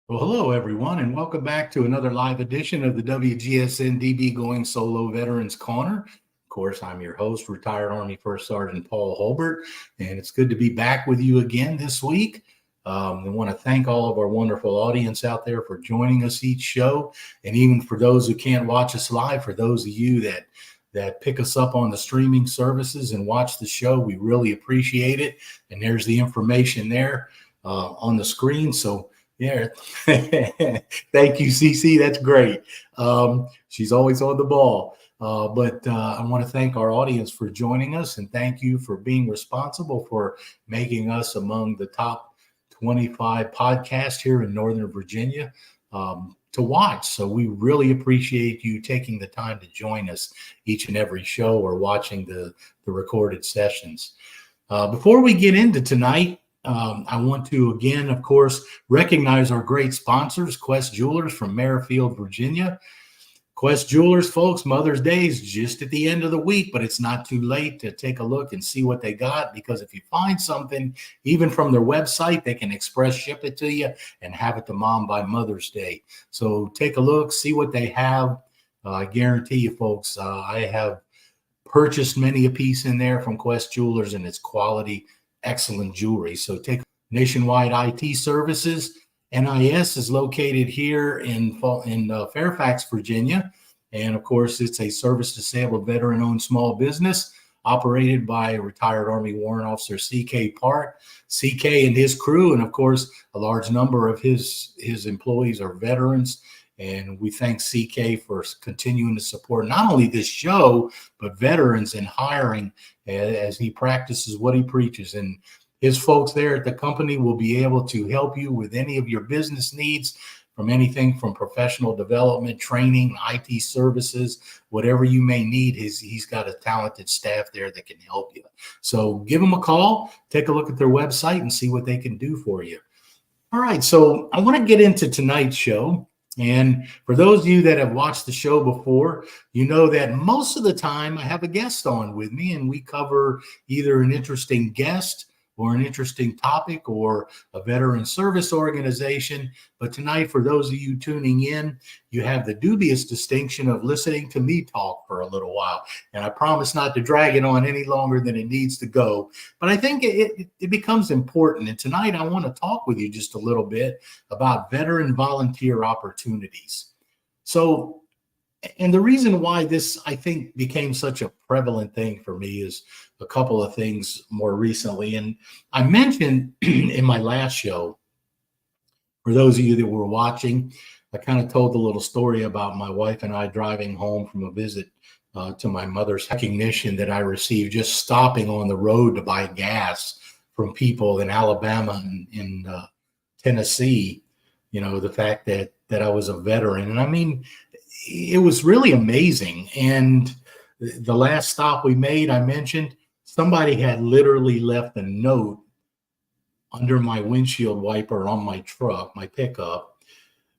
Well, hello, everyone, and welcome back to another live edition of the WGSN-DB Going Solo Veterans Corner. Of course, I'm your host, retired Army First Sergeant Paul Holbert, and it's good to be back with you again this week. I want to thank all of our wonderful audience out there for joining us each show, and even for those who can't watch us live, for those of you that pick us up on the streaming services and watch the show, we really appreciate it. And there's the information there on the screen. So yeah, thank you, CC. That's great. She's always on the ball. But I want to thank our audience for joining us, and thank you for being responsible for making us among the top 25 podcasts here in Northern Virginia to watch. So we really appreciate you taking the time to join us each and every show or watching the recorded sessions. Before we get into tonight, I want to, again, of course, recognize our great sponsors, Quest Jewelers from Merrifield, Virginia. Quest Jewelers, folks, Mother's Day is just at the end of the week, but it's not too late to take a look and see what they got, because if you find something, even from their website, they can express ship it to you and have it to mom by Mother's Day. So take a look, see what they have. I guarantee you, folks, I have purchased many a piece in there from Quest Jewelers, and it's quality, excellent jewelry. So take Nationwide IT Services. NIS is located here in Fairfax, Virginia. And of course, it's a service disabled veteran owned small business operated by retired Army Warrant Officer CK Park. CK and his crew, and of course, a large number of his employees are veterans. And we thank CK for continuing to support not only this show, but veterans in hiring as he practices what he preaches. And his folks there at the company will be able to help you with any of your business needs, from anything from professional development, training, IT services, whatever you may need. He's got a talented staff there that can help you. So give them a call, take a look at their website, and see what they can do for you. All right, so I want to get into tonight's show. And for those of you that have watched the show before, you know that most of the time I have a guest on with me, and we cover either an interesting guest or an interesting topic or a veteran service organization. But tonight, for those of you tuning in, you have the dubious distinction of listening to me talk for a little while. And I promise not to drag it on any longer than it needs to go. But I think it becomes important. And tonight, I want to talk with you just a little bit about veteran volunteer opportunities. So, and the reason why this, I think, became such a prevalent thing for me is a couple of things more recently. And I mentioned in my last show, for those of you that were watching, I kind of told the little story about my wife and I driving home from a visit to my mother's recognition that I received just stopping on the road to buy gas from people in Alabama and in Tennessee. You know, the fact that I was a veteran. And I mean, it was really amazing. And the last stop we made, I mentioned, somebody had literally left a note under my windshield wiper on my truck, my pickup,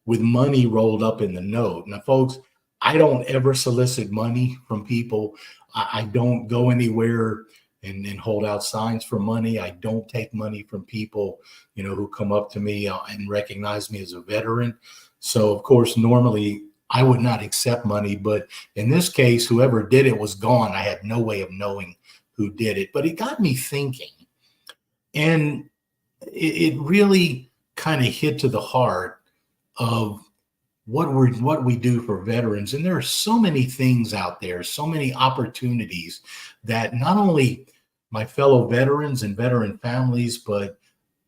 with money rolled up in the note. Now, folks, I don't ever solicit money from people. I don't go anywhere and hold out signs for money. I don't take money from people, you know, who come up to me and recognize me as a veteran. So, of course, normally I would not accept money. But in this case, whoever did it was gone. I had no way of knowing who did it. But it got me thinking. And it really kind of hit to the heart of what we do for veterans. And there are so many things out there, so many opportunities that not only my fellow veterans and veteran families, but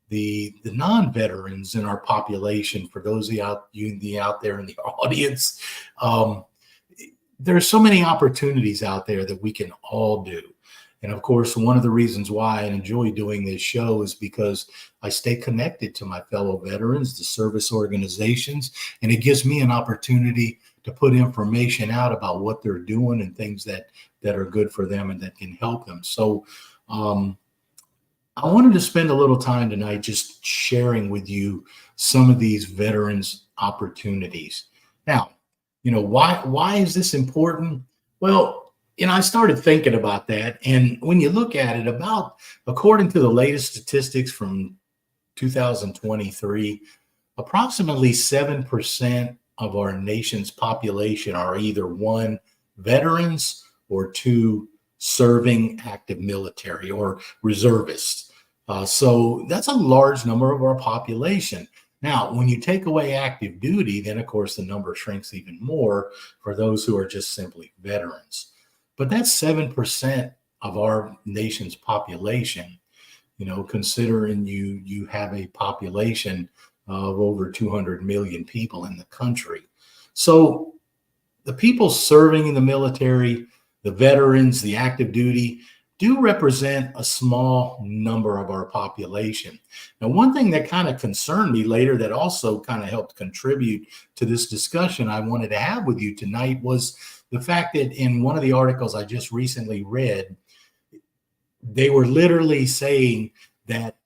the non-veterans in our population, for those of you out there in the audience, there are so many opportunities out there that we can all do. And of course, one of the reasons why I enjoy doing this show is because I stay connected to my fellow veterans, the service organizations, and it gives me an opportunity to put information out about what they're doing and things that are good for them and that can help them. So I wanted to spend a little time tonight just sharing with you some of these veterans opportunities. Now, you know, why is this important? Well, you know, I started thinking about that. And when you look at it, according to the latest statistics from 2023, approximately 7% of our nation's population are either one, veterans, or two, serving active military or reservists. So that's a large number of our population. Now, when you take away active duty, then of course the number shrinks even more for those who are just simply veterans. But that's 7% of our nation's population, considering you have a population of over 200 million people in the country. So the people serving in the military, the veterans, the active duty, do represent a small number of our population. Now, one thing that kind of concerned me later that also kind of helped contribute to this discussion I wanted to have with you tonight was the fact that in one of the articles I just recently read, they were literally saying that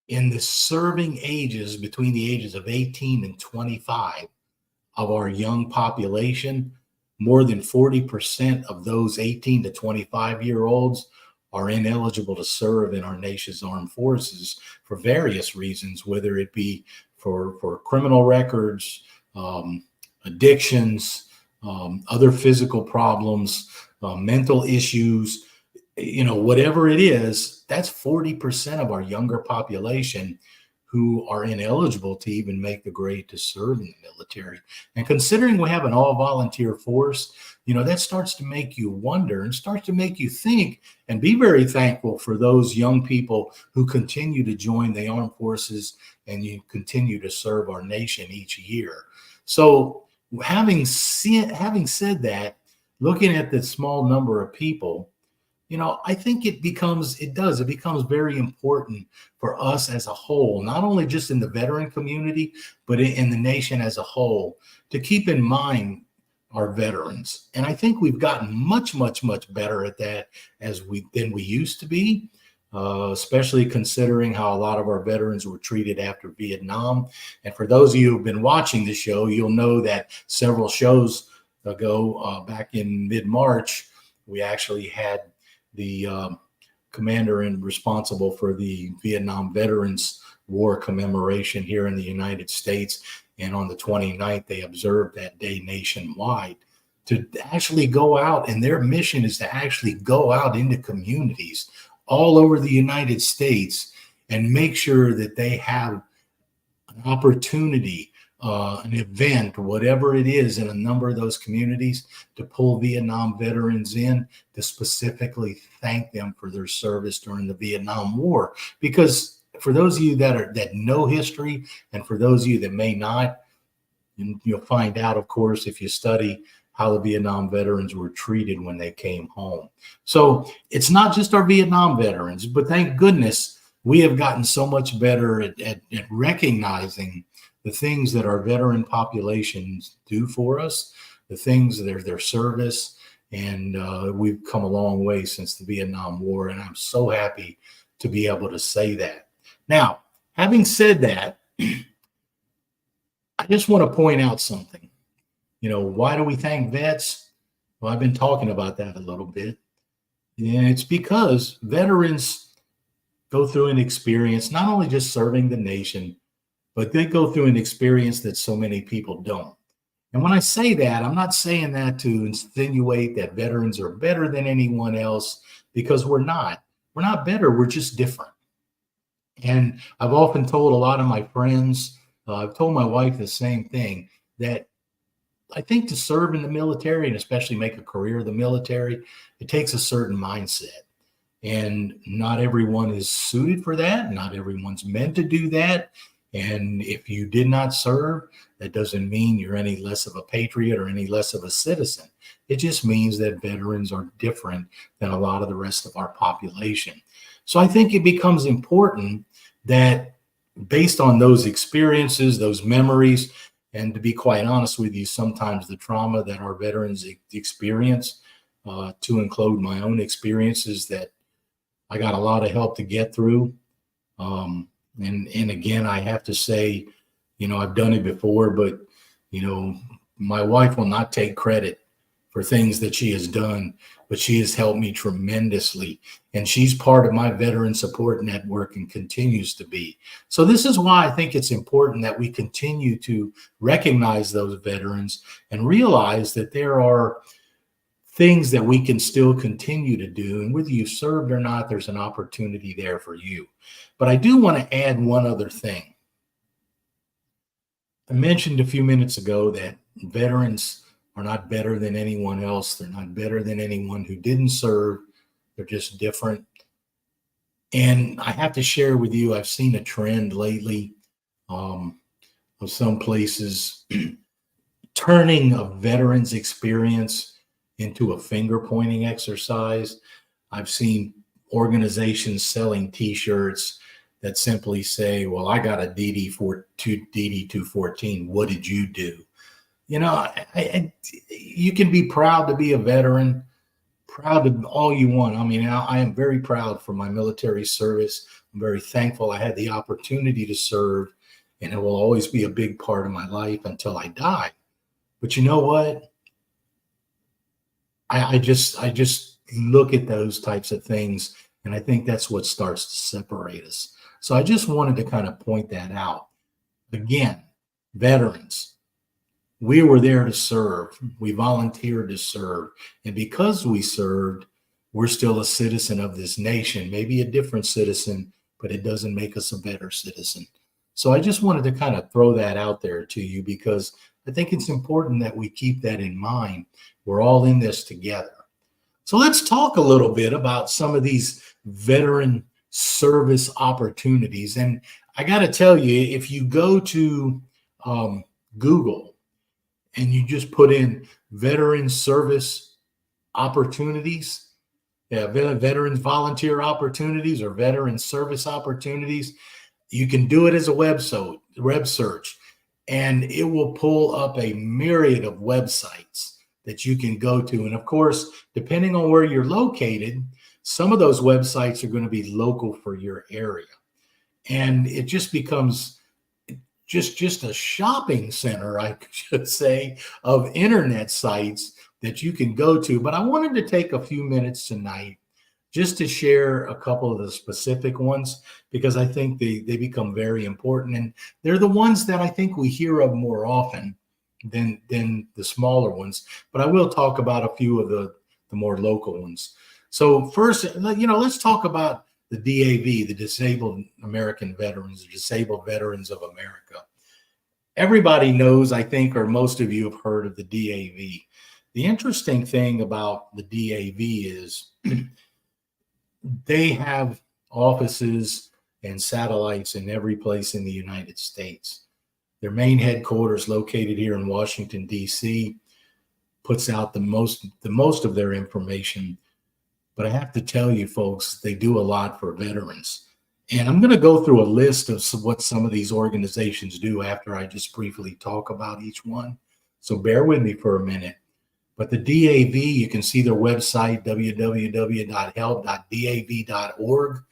in the serving ages between the ages of 18 and 25 of our young population, more than 40% of those 18 to 25-year-olds are ineligible to serve in our nation's armed forces for various reasons, whether it be for criminal records, addictions, other physical problems, mental issues, whatever it is. That's 40% of our younger population who are ineligible to even make the grade to serve in the military. And considering we have an all-volunteer force, that starts to make you wonder and starts to make you think and be very thankful for those young people who continue to join the armed forces and you continue to serve our nation each year. So having said that, looking at the small number of people, I think it becomes very important for us as a whole, not only just in the veteran community, but in the nation as a whole, to keep in mind our veterans. And I think we've gotten much, much, much better at that than we used to be, especially considering how a lot of our veterans were treated after Vietnam. And for those of you who've been watching the show, you'll know that several shows ago, back in mid-March, we actually had the commander and responsible for the Vietnam Veterans War commemoration here in the United States. And on the 29th, they observed that day nationwide to actually go out. And their mission is to actually go out into communities all over the United States and make sure that they have an opportunity, an event, whatever it is in a number of those communities, to pull Vietnam veterans in to specifically thank them for their service during the Vietnam War. Because for those of you that know history, and for those of you that may not, you'll find out, of course, if you study how the Vietnam veterans were treated when they came home. So it's not just our Vietnam veterans, but thank goodness we have gotten so much better at recognizing the things that our veteran populations do for us, the things that are their service. And we've come a long way since the Vietnam War. And I'm so happy to be able to say that. Now, having said that, I just want to point out something. Why do we thank vets? Well, I've been talking about that a little bit. And it's because veterans go through an experience, not only just serving the nation, but they go through an experience that so many people don't. And when I say that, I'm not saying that to insinuate that veterans are better than anyone else, because we're not. We're not better. We're just different. And I've often told a lot of my friends, I've told my wife the same thing, that I think to serve in the military, and especially make a career of the military, it takes a certain mindset. And not everyone is suited for that. Not everyone's meant to do that. And if you did not serve, that doesn't mean you're any less of a patriot or any less of a citizen. It just means that veterans are different than a lot of the rest of our population. So I think it becomes important that, based on those experiences, those memories, and to be quite honest with you, sometimes the trauma that our veterans experience, to include my own experiences that I got a lot of help to get through. And again, I have to say, I've done it before, but, my wife will not take credit for things that she has done but she has helped me tremendously. And she's part of my veteran support network and continues to be. So this is why I think it's important that we continue to recognize those veterans and realize that there are things that we can still continue to do. And whether you served or not, there's an opportunity there for you. But I do want to add one other thing. I mentioned a few minutes ago that veterans are not better than anyone else. They're not better than anyone who didn't serve. They're just different. And I have to share with you, I've seen a trend lately of some places turning a veteran's experience into a finger pointing exercise. I've seen organizations selling T-shirts that simply say, well, I got a DD-214. What did you do? You know, you can be proud to be a veteran, proud of all you want. I mean, I am very proud for my military service. I'm very thankful I had the opportunity to serve, and it will always be a big part of my life until I die. But you know what? I just look at those types of things, and I think that's what starts to separate us. So I just wanted to kind of point that out. Again, veterans, we were there to serve. We volunteered to serve. And because we served, we're still a citizen of this nation, maybe a different citizen, but it doesn't make us a better citizen. So I just wanted to kind of throw that out there to you because I think it's important that we keep that in mind. We're all in this together. So let's talk a little bit about some of these veteran service opportunities. And I got to tell you, if you go to Google and you just put in veteran service opportunities, veterans volunteer opportunities or veteran service opportunities, you can do it as a web search, and it will pull up a myriad of websites that you can go to. And of course, depending on where you're located, some of those websites are going to be local for your area. And it just becomes just a shopping center, I should say, of internet sites that you can go to. But I wanted to take a few minutes tonight just to share a couple of the specific ones, because I think they become very important. And they're the ones that I think we hear of more often than the smaller ones. But I will talk about a few of the more local ones. So first, let's talk about the DAV, the Disabled American Veterans, the Disabled Veterans of America. Everybody knows, I think, or most of you have heard of the DAV. The interesting thing about the DAV is they have offices and satellites in every place in the United States. Their main headquarters, located here in Washington, D.C., puts out the most of their information. But I have to tell you, folks, they do a lot for veterans. And I'm going to go through a list of what some of these organizations do after I just briefly talk about each one. So bear with me for a minute. But the DAV, you can see their website, www.help.dav.org.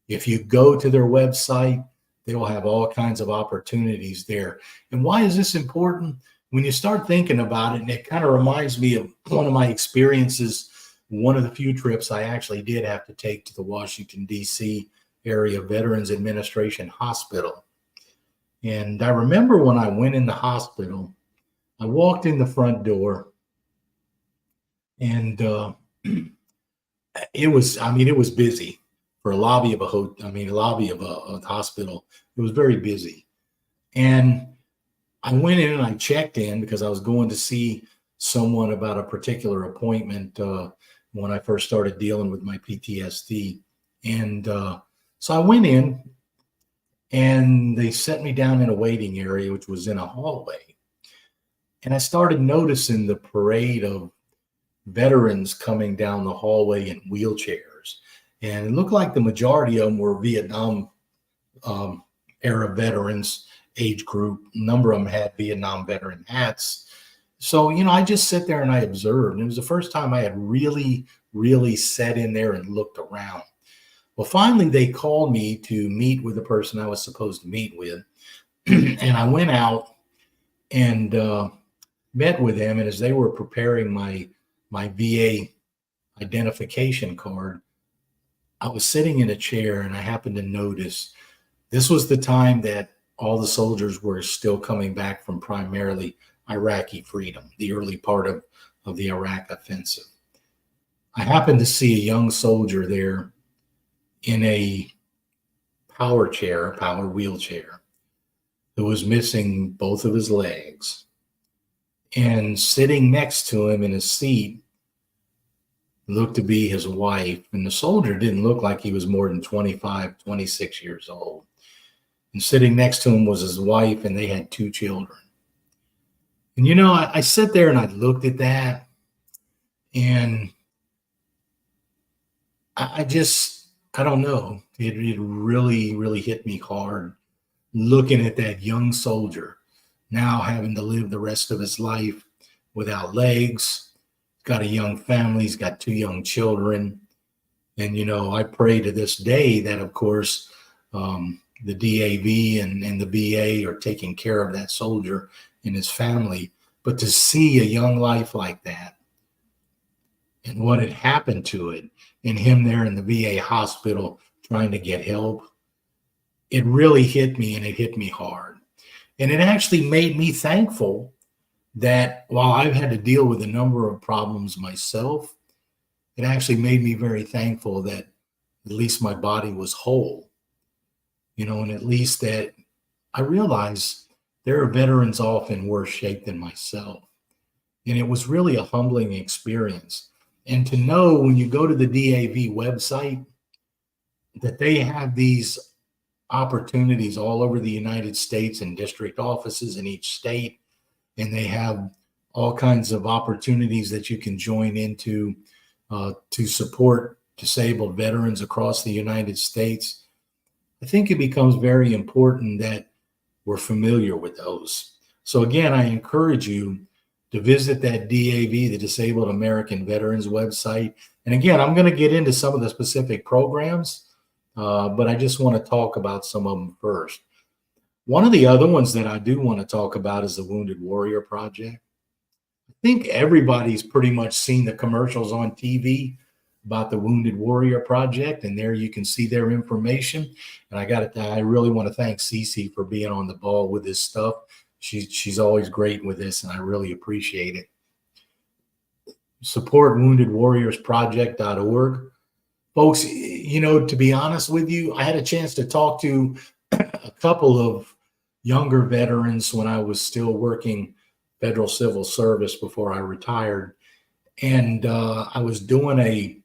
If you go to their website, they will have all kinds of opportunities there. And why is this important? When you start thinking about it, and it kind of reminds me of one of my experiences, one of the few trips I actually did have to take to the Washington, D.C. area Veterans Administration Hospital. And I remember when I went in the hospital, I walked in the front door, and it was busy for a lobby of a hospital. It was very busy. And I went in and I checked in because I was going to see someone about a particular appointment when I first started dealing with my PTSD. And so I went in, and they set me down in a waiting area, which was in a hallway. And I started noticing the parade of veterans coming down the hallway in wheelchairs. And it looked like the majority of them were Vietnam era veterans, age group. A number of them had Vietnam veteran hats. So, I just sat there and I observed. And it was the first time I had really, really sat in there and looked around. Well, finally, they called me to meet with the person I was supposed to meet with. And I went out and met with them. And as they were preparing my VA identification card, I was sitting in a chair and I happened to notice this was the time that all the soldiers were still coming back from primarily Iraqi freedom, the early part of the Iraq offensive. I happened to see a young soldier there in a power chair, a power wheelchair, who was missing both of his legs. And sitting next to him in his seat looked to be his wife. And the soldier didn't look like he was more than 25, 26 years old. And sitting next to him was his wife, and they had 2 children. And you know, I sit there and I looked at that, and I don't know. It really, really hit me hard looking at that young soldier now having to live the rest of his life without legs. He's got a young family. He's got 2 young children. And, you know, I pray to this day that, of course, the DAV and the VA are taking care of that soldier and his family. But to see a young life like that and what had happened to it, and him there in the VA hospital trying to get help, it really hit me, and it hit me hard. And it actually made me thankful that while I've had to deal with a number of problems myself, it actually made me very thankful that at least my body was whole, you know, and at least that I realized there are veterans off in worse shape than myself. And it was really a humbling experience. And to know when you go to the DAV website that they have these opportunities all over the United States and district offices in each state, and they have all kinds of opportunities that you can join into to support disabled veterans across the United States. I think it becomes very important that we're familiar with those. So again, I encourage you to visit that DAV, the Disabled American Veterans website. And again, I'm going to get into some of the specific programs, but I just want to talk about some of them first. One of the other ones that I do want to talk about is the Wounded Warrior Project. I think everybody's pretty much seen the commercials on TV about the Wounded Warrior Project, and there you can see their information. And I really want to thank Cece for being on the ball with this stuff. She's always great with this, and I really appreciate it. Support woundedwarriorsproject.org. Folks, you know, to be honest with you, I had a chance to talk to a couple of younger veterans when I was still working federal civil service before I retired. And I was doing a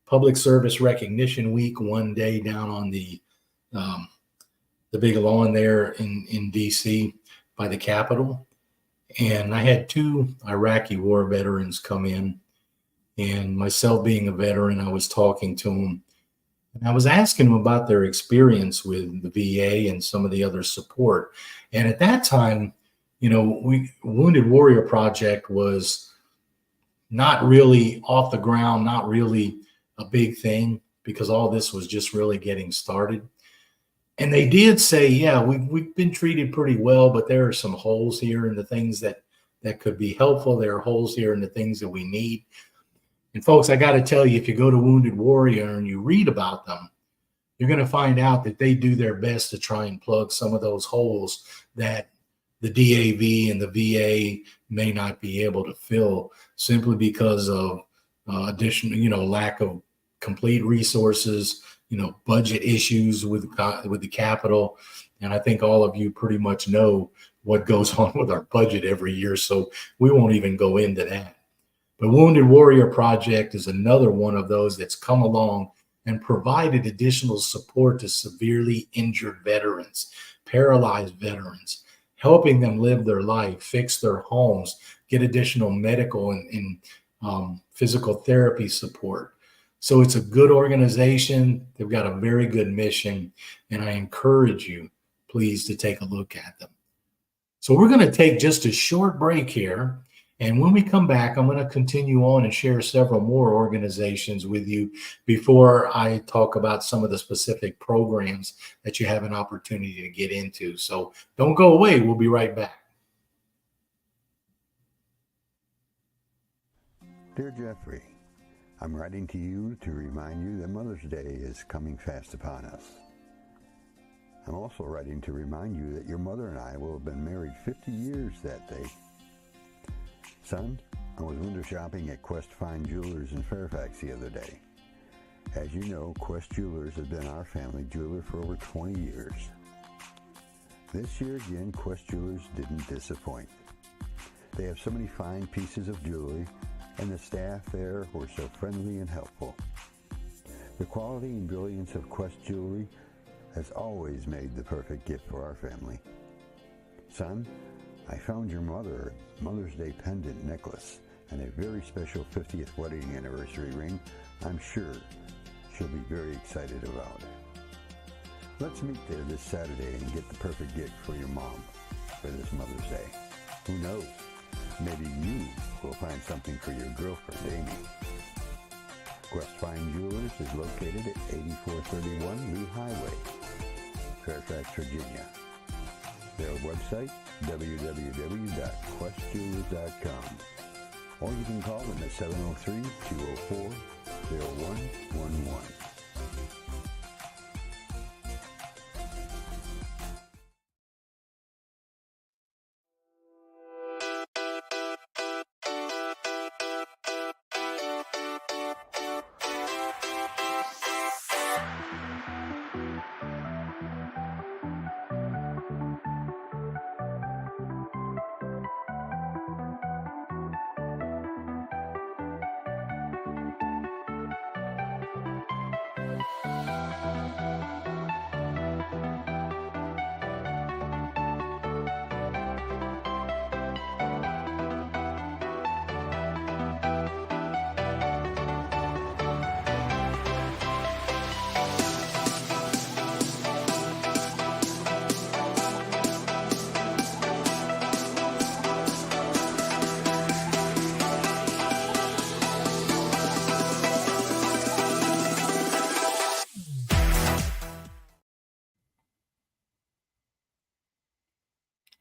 public service recognition week one day down on the big lawn there in DC by the Capitol. And I had 2 Iraqi war veterans come in, and myself being a veteran, I was talking to them, and I was asking them about their experience with the VA and some of the other support. And at that time, you know, Wounded Warrior Project was not really off the ground, not really a big thing, because all this was just really getting started. And they did say, yeah, we've been treated pretty well, but there are some holes here in the things that could be helpful. There are holes here in the things that we need. And folks, I got to tell you, if you go to Wounded Warrior and you read about them, you're going to find out that they do their best to try and plug some of those holes that the DAV and the VA may not be able to fill, simply because of additional, you know, lack of complete resources, you know, budget issues with the Capitol. And I think all of you pretty much know what goes on with our budget every year, so we won't even go into that. But Wounded Warrior Project is another one of those that's come along and provided additional support to severely injured veterans, paralyzed veterans, helping them live their life, fix their homes, get additional medical and physical therapy support. So it's a good organization. They've got a very good mission, and I encourage you, please, to take a look at them. So we're going to take just a short break here. And when we come back, I'm going to continue on and share several more organizations with you before I talk about some of the specific programs that you have an opportunity to get into. So don't go away. We'll be right back. Dear Jeffrey, I'm writing to you to remind you that Mother's Day is coming fast upon us. I'm also writing to remind you that your mother and I will have been married 50 years that day. Son, I was window shopping at Quest Fine Jewelers in Fairfax the other day. As you know, Quest Jewelers has been our family jeweler for over 20 years. This year again, Quest Jewelers didn't disappoint. They have so many fine pieces of jewelry, and the staff there were so friendly and helpful. The quality and brilliance of Quest Jewelry has always made the perfect gift for our family. Son, I found your mother a Mother's Day pendant necklace and a very special 50th wedding anniversary ring I'm sure she'll be very excited about. Let's meet there this Saturday and get the perfect gift for your mom for this Mother's Day. Who knows? Maybe you will find something for your girlfriend, Amy. Quest Fine Jewelers is located at 8431 Lee Highway, Fairfax, Virginia. Their website, www.questjewelers.com. Or you can call them at 703-204-0111.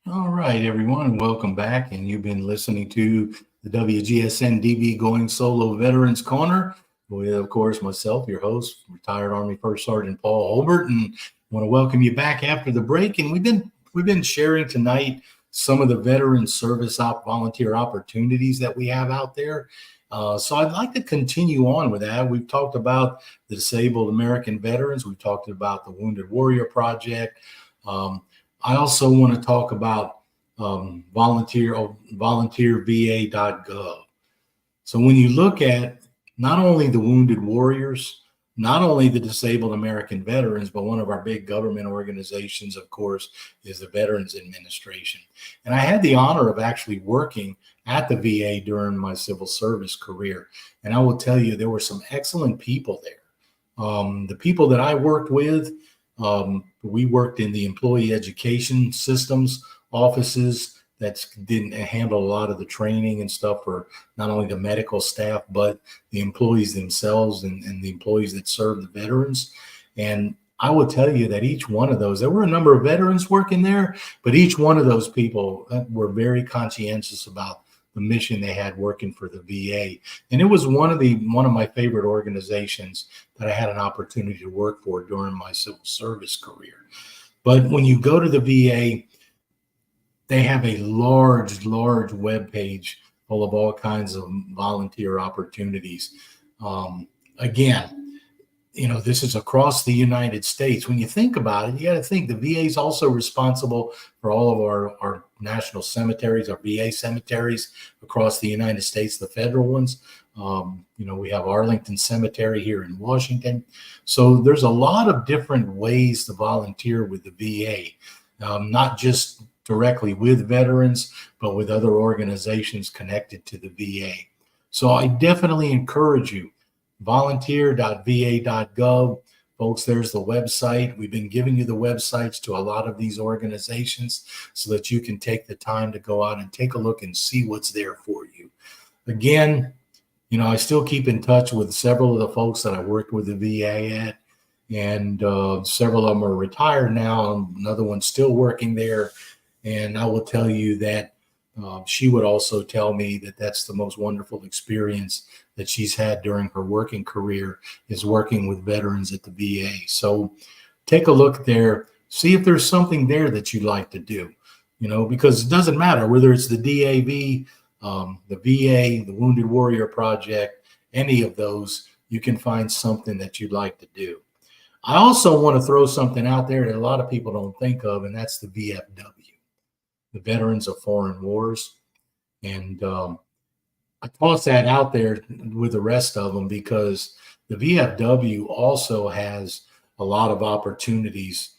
All right, everyone, welcome back. And you've been listening to the WGSN-DB Going Solo Veterans Corner with, of course, myself, your host, retired Army First Sergeant Paul Holbert, and want to welcome you back after the break. And we've been sharing tonight some of the veteran service volunteer opportunities that we have out there. So I'd like to continue on with that. We've talked about the disabled American veterans. We've talked about the Wounded Warrior Project. I also want to talk about volunteer VA.gov. So when you look at not only the Wounded Warriors, not only the disabled American veterans, but one of our big government organizations, of course, is the Veterans Administration. And I had the honor of actually working at the VA during my civil service career. And I will tell you, there were some excellent people there. The people that I worked with, we worked in the employee education systems offices that didn't handle a lot of the training and stuff for not only the medical staff, but the employees themselves and the employees that serve the veterans. And I will tell you that each one of those, there were a number of veterans working there, but each one of those people were very conscientious about the mission they had working for the VA. And it was one of my favorite organizations that I had an opportunity to work for during my civil service career. But when you go to the VA, they have a large web page full of all kinds of volunteer opportunities. Again, this is across the United States. When you think about it, you got to think the VA is also responsible for all of our national cemeteries, our VA cemeteries across the United States, the federal ones. We have Arlington Cemetery here in Washington. So there's a lot of different ways to volunteer with the VA, not just directly with veterans, but with other organizations connected to the VA. So I definitely encourage you, volunteer.va.gov. Folks, there's the website. We've been giving you the websites to a lot of these organizations so that you can take the time to go out and take a look and see what's there for you. Again, I still keep in touch with several of the folks that I worked with the VA at, and several of them are retired now. Another one's still working there. And I will tell you that she would also tell me that that's the most wonderful experience that she's had during her working career, is working with veterans at the VA. So take a look there, see if there's something there that you'd like to do, because it doesn't matter whether it's the DAV, the VA, the Wounded Warrior Project, any of those, you can find something that you'd like to do. I also want to throw something out there that a lot of people don't think of, and that's the VFW, the Veterans of Foreign Wars. And I toss that out there with the rest of them because the VFW also has a lot of opportunities,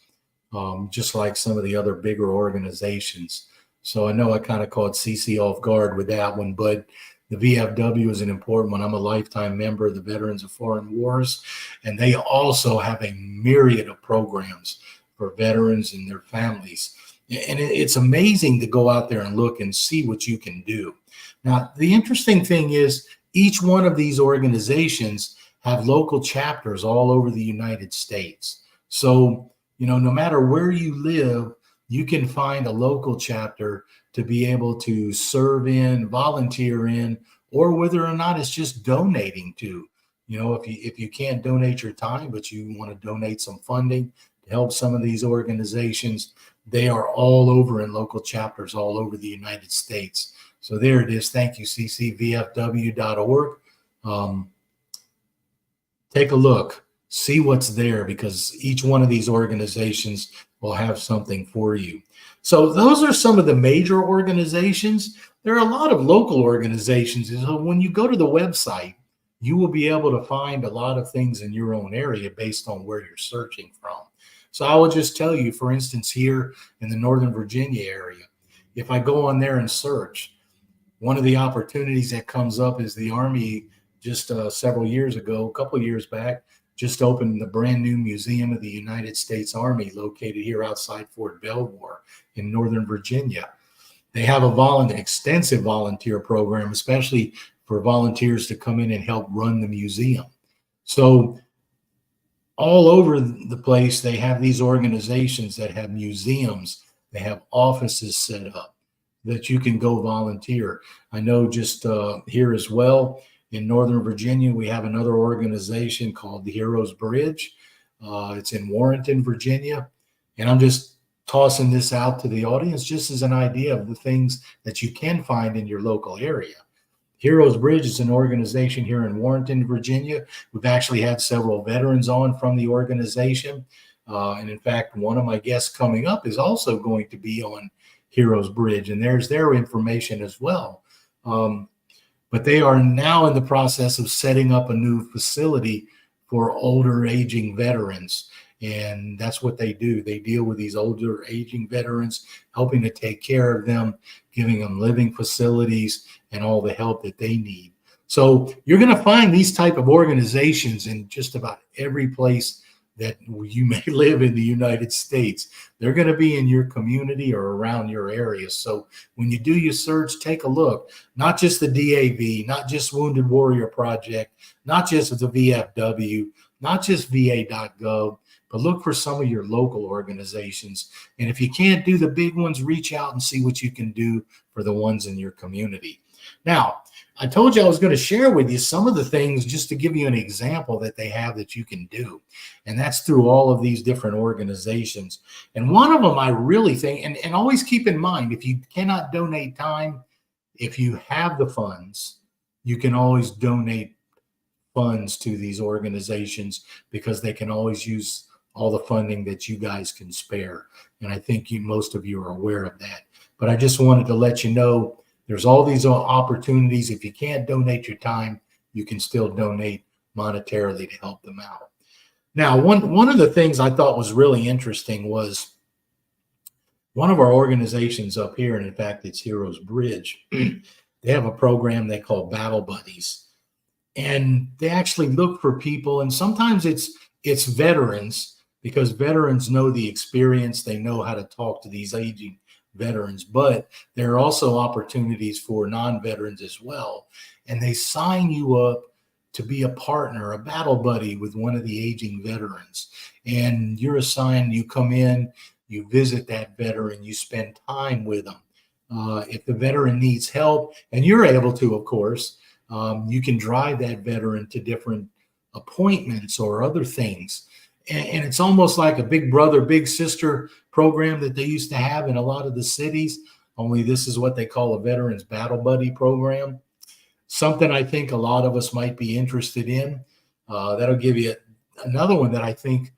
just like some of the other bigger organizations. So I know I kind of caught CC off guard with that one, but the VFW is an important one. I'm a lifetime member of the Veterans of Foreign Wars, and they also have a myriad of programs for veterans and their families. And it's amazing to go out there and look and see what you can do. Now, the interesting thing is each one of these organizations have local chapters all over the United States. So, no matter where you live, you can find a local chapter to be able to serve in, volunteer in, or whether or not it's just donating to. If you can't donate your time, but you want to donate some funding to help some of these organizations, they are all over in local chapters all over the United States. So there it is. Thank you, ccvfw.org. Take a look, see what's there, because each one of these organizations will have something for you. So those are some of the major organizations. There are a lot of local organizations. So when you go to the website, you will be able to find a lot of things in your own area based on where you're searching from. So I will just tell you, for instance, here in the Northern Virginia area, if I go on there and search, one of the opportunities that comes up is the Army just several years ago, a couple of years back, just opened the brand new Museum of the United States Army located here outside Fort Belvoir in Northern Virginia. They have an extensive volunteer program, especially for volunteers to come in and help run the museum. So all over the place, they have these organizations that have museums, they have offices set up that you can go volunteer. I know just here as well in Northern Virginia, we have another organization called the Heroes Bridge. It's in Warrenton, Virginia. And I'm just tossing this out to the audience just as an idea of the things that you can find in your local area. Heroes Bridge is an organization here in Warrenton, Virginia. We've actually had several veterans on from the organization. And in fact, one of my guests coming up is also going to be on Heroes Bridge, and there's their information as well. But they are now in the process of setting up a new facility for older aging veterans. And that's what they do. They deal with these older aging veterans, helping to take care of them, giving them living facilities and all the help that they need. So you're going to find these type of organizations in just about every place that you may live in the United States. They're going to be in your community or around your area. So when you do your search, take a look, not just the DAV, not just Wounded Warrior Project, not just the VFW, not just VA.gov, but look for some of your local organizations. And if you can't do the big ones, reach out and see what you can do for the ones in your community. Now, I told you I was going to share with you some of the things just to give you an example that they have that you can do. And that's through all of these different organizations. And one of them I really think, and always keep in mind, if you cannot donate time, if you have the funds, you can always donate funds to these organizations because they can always use all the funding that you guys can spare. And I think most of you are aware of that. But I just wanted to let you know there's all these opportunities. If you can't donate your time, you can still donate monetarily to help them out. Now, one of the things I thought was really interesting was one of our organizations up here, and in fact, it's Heroes Bridge. They have a program they call Battle Buddies. And they actually look for people, and sometimes it's veterans, because veterans know the experience. They know how to talk to these aging veterans, but there are also opportunities for non-veterans as well. And they sign you up to be a partner, a battle buddy with one of the aging veterans. And you're assigned, you come in, you visit that veteran, you spend time with them. If the veteran needs help, and you're able to, of course, you can drive that veteran to different appointments or other things. And it's almost like a big brother, big sister program that they used to have in a lot of the cities, only this is what they call a Veterans Battle Buddy program. Something I think a lot of us might be interested in. That'll give you another one that I think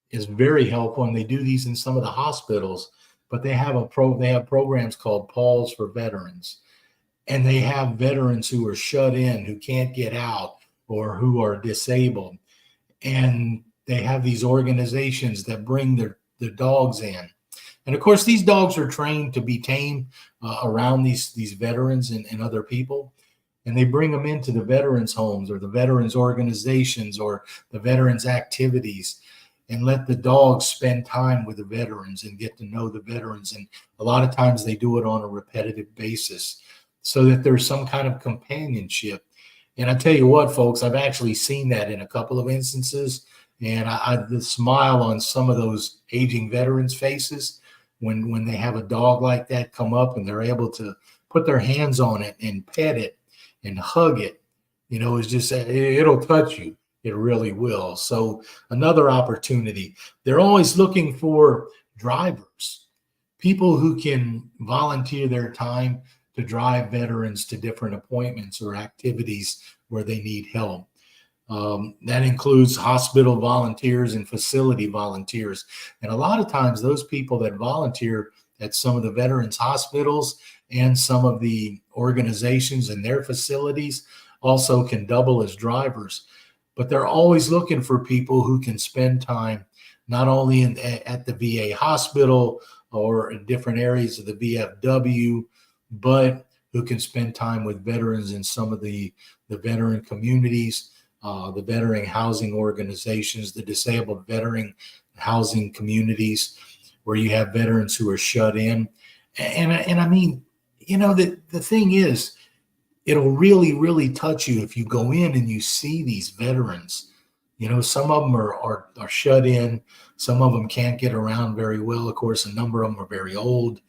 is very helpful, and they do these in some of the hospitals, but they have programs called Pause for Veterans, and they have veterans who are shut in, who can't get out, or who are disabled, and they have these organizations that bring their dogs in. And of course, these dogs are trained to be tamed around these veterans and other people. And they bring them into the veterans' homes or the veterans' organizations or the veterans' activities and let the dogs spend time with the veterans and get to know the veterans. And a lot of times they do it on a repetitive basis so that there's some kind of companionship. And I tell you what, folks, I've actually seen that in a couple of instances. And the smile on some of those aging veterans' faces when they have a dog like that come up and they're able to put their hands on it and pet it and hug it, is just, it'll touch you. It really will. So another opportunity. They're always looking for drivers, people who can volunteer their time to drive veterans to different appointments or activities where they need help. That includes hospital volunteers and facility volunteers. And a lot of times those people that volunteer at some of the veterans hospitals and some of the organizations and their facilities also can double as drivers. But they're always looking for people who can spend time not only at the VA hospital or in different areas of the VFW, but who can spend time with veterans in some of the veteran communities, the veteran housing organizations, the disabled veteran housing communities where you have veterans who are shut in. And I mean, the thing is, it'll really, really touch you if you go in and you see these veterans. Some of them are shut in. Some of them can't get around very well. Of course, a number of them are very old.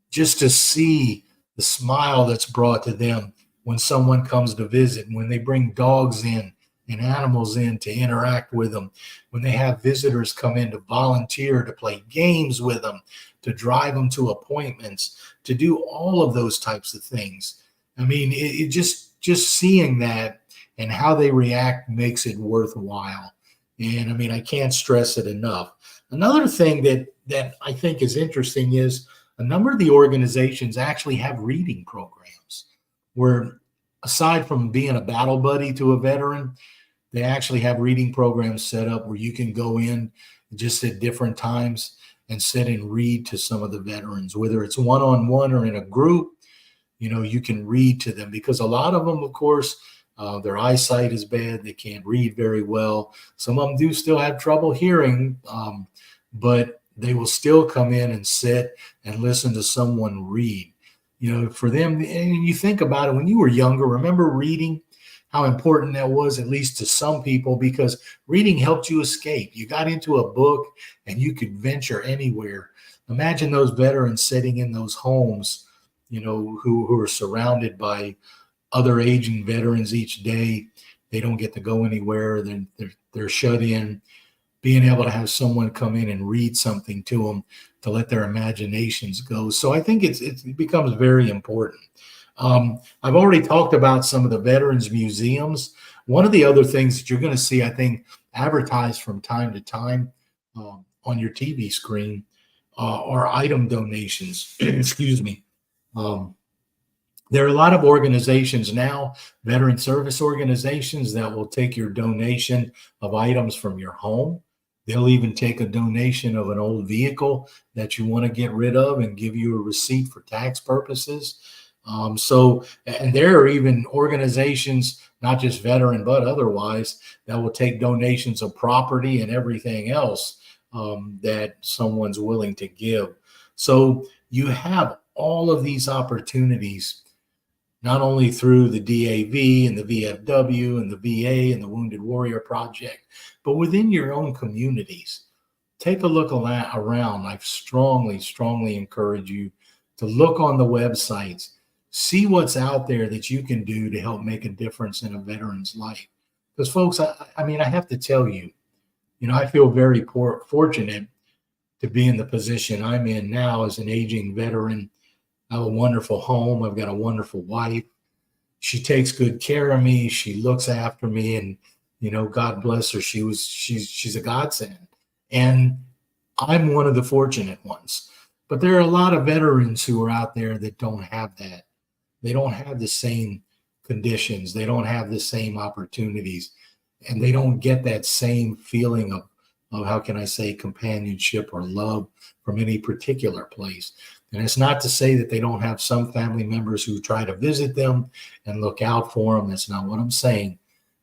Just to see the smile that's brought to them when someone comes to visit, when they bring dogs in and animals in to interact with them, when they have visitors come in to volunteer, to play games with them, to drive them to appointments, to do all of those types of things. I mean, it just seeing that and how they react makes it worthwhile. And I mean, I can't stress it enough. Another thing that I think is interesting is a number of the organizations actually have reading programs where, aside from being a battle buddy to a veteran, they actually have reading programs set up where you can go in just at different times and sit and read to some of the veterans, whether it's one-on-one or in a group. You can read to them because a lot of them, of course, their eyesight is bad. They can't read very well. Some of them do still have trouble hearing, but they will still come in and sit and listen to someone read. For them, and you think about it, when you were younger, remember reading, how important that was, at least to some people, because reading helped you escape. You got into a book and you could venture anywhere. Imagine those veterans sitting in those homes, who are surrounded by other aging veterans each day. They don't get to go anywhere. They're shut in. Being able to have someone come in and read something to them to let their imaginations go. So I think it becomes very important. I've already talked about some of the veterans museums. One of the other things that you're going to see, I think, advertised from time to time on your TV screen are item donations. Excuse me. There are a lot of organizations now, veteran service organizations, that will take your donation of items from your home. They'll even take a donation of an old vehicle that you want to get rid of and give you a receipt for tax purposes. And there are even organizations, not just veteran, but otherwise, that will take donations of property and everything else that someone's willing to give. So you have all of these opportunities, not only through the DAV and the VFW and the VA and the Wounded Warrior Project, but within your own communities. Take a look around. I strongly, strongly encourage you to look on the websites, see what's out there that you can do to help make a difference in a veteran's life. Because folks, I mean, I have to tell you, I feel very fortunate to be in the position I'm in now as an aging veteran. I have a wonderful home. I've got a wonderful wife. She takes good care of me. She looks after me, and God bless her. She's a godsend. And I'm one of the fortunate ones. But there are a lot of veterans who are out there that don't have that. They don't have the same conditions. They don't have the same opportunities. And they don't get that same feeling of how can I say, companionship or love from any particular place. And it's not to say that they don't have some family members who try to visit them and look out for them. That's not what I'm saying.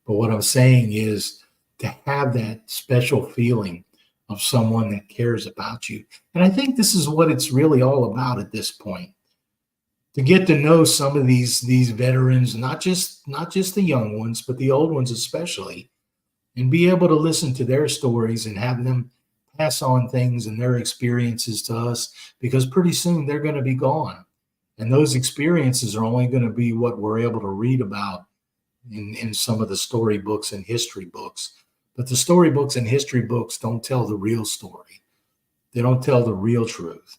But what I'm saying is to have that special feeling of someone that cares about you. And I think this is what it's really all about at this point. To get to know some of these veterans, not just the young ones, but the old ones especially, and be able to listen to their stories and have them pass on things and their experiences to us, because pretty soon they're going to be gone. And those experiences are only going to be what we're able to read about in some of the storybooks and history books. But the storybooks and history books don't tell the real story. They don't tell the real truth.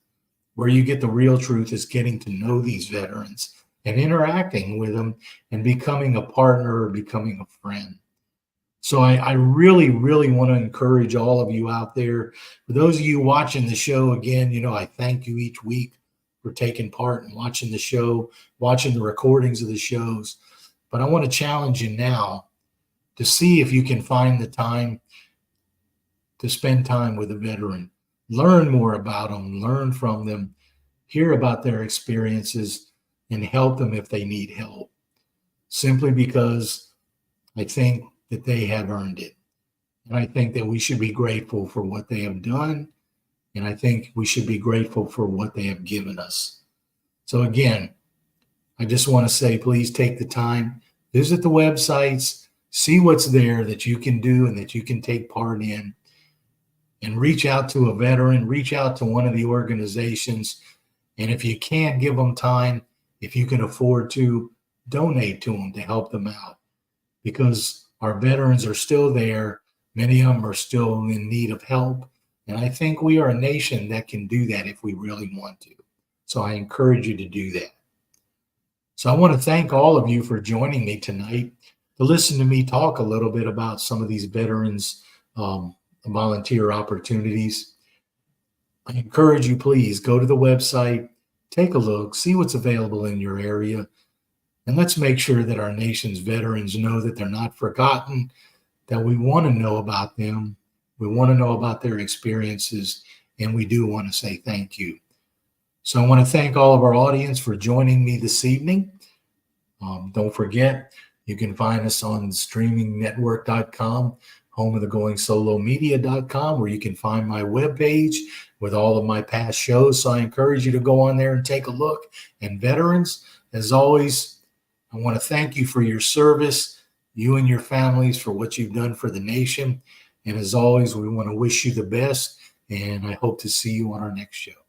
Where you get the real truth is getting to know these veterans and interacting with them and becoming a partner or becoming a friend. So I really, really want to encourage all of you out there. For those of you watching the show, again, I thank you each week for taking part and watching the show, watching the recordings of the shows. But I want to challenge you now to see if you can find the time to spend time with a veteran. Learn more about them, learn from them, hear about their experiences, and help them if they need help. Simply because I think that they have earned it. And I think that we should be grateful for what they have done. And I think we should be grateful for what they have given us. So again, I just want to say, please take the time, visit the websites, see what's there that you can do and that you can take part in, and reach out to a veteran, reach out to one of the organizations. And if you can't give them time, if you can afford to, donate to them to help them out. Because our veterans are still there. Many of them are still in need of help. And I think we are a nation that can do that if we really want to. So I encourage you to do that. So I want to thank all of you for joining me tonight to listen to me talk a little bit about some of these veterans volunteer opportunities. I encourage you, please go to the website, take a look, see what's available in your area, and let's make sure that our nation's veterans know that they're not forgotten, that we want to know about them, we want to know about their experiences, and we do want to say thank you. So I want to thank all of our audience for joining me this evening. Don't forget, you can find us on streamingnetwork.com, home of the goingsolomedia.com, where you can find my webpage with all of my past shows. So I encourage you to go on there and take a look. And veterans, as always, I want to thank you for your service, you and your families, for what you've done for the nation. And as always, we want to wish you the best. And I hope to see you on our next show.